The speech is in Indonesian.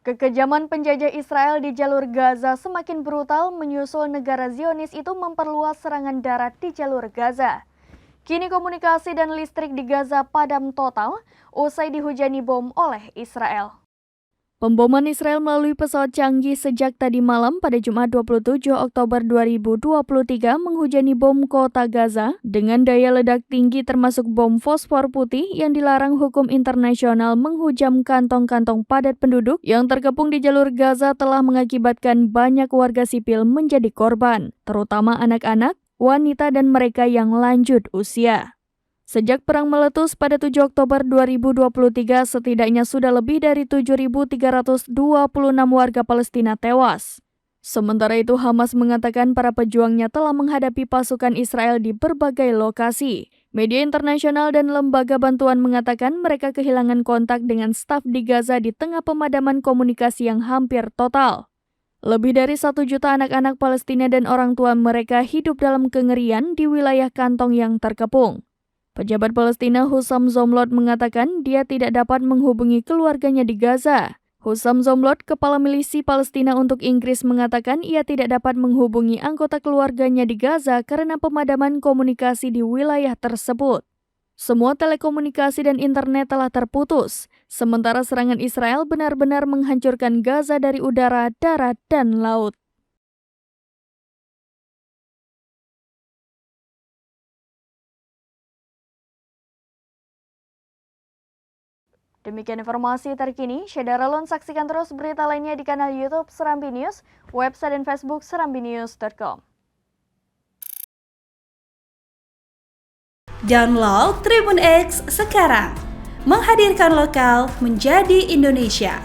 Kekejaman penjajah Israel di jalur Gaza semakin brutal menyusul negara Zionis itu memperluas serangan darat di jalur Gaza. Kini komunikasi dan listrik di Gaza padam total usai dihujani bom oleh Israel. Pemboman Israel melalui pesawat canggih sejak tadi malam pada Jumat 27 Oktober 2023 menghujani bom kota Gaza dengan daya ledak tinggi termasuk bom fosfor putih yang dilarang hukum internasional menghujam kantong-kantong padat penduduk yang terkepung di jalur Gaza telah mengakibatkan banyak warga sipil menjadi korban, terutama anak-anak, wanita dan mereka yang lanjut usia. Sejak perang meletus pada 7 Oktober 2023, setidaknya sudah lebih dari 7.326 warga Palestina tewas. Sementara itu, Hamas mengatakan para pejuangnya telah menghadapi pasukan Israel di berbagai lokasi. Media internasional dan lembaga bantuan mengatakan mereka kehilangan kontak dengan staf di Gaza di tengah pemadaman komunikasi yang hampir total. Lebih dari 1 juta anak-anak Palestina dan orang tua mereka hidup dalam kengerian di wilayah kantong yang terkepung. Pejabat Palestina Hussam Zomlot mengatakan dia tidak dapat menghubungi keluarganya di Gaza. Hussam Zomlot, kepala milisi Palestina untuk Inggris, mengatakan ia tidak dapat menghubungi anggota keluarganya di Gaza karena pemadaman komunikasi di wilayah tersebut. Semua telekomunikasi dan internet telah terputus, sementara serangan Israel benar-benar menghancurkan Gaza dari udara, darat, dan laut. Demikian informasi terkini, Syederalun saksikan terus berita lainnya di kanal YouTube Serambi News, website dan Facebook serambinews.com. Download Tribun X sekarang, menghadirkan lokal menjadi Indonesia.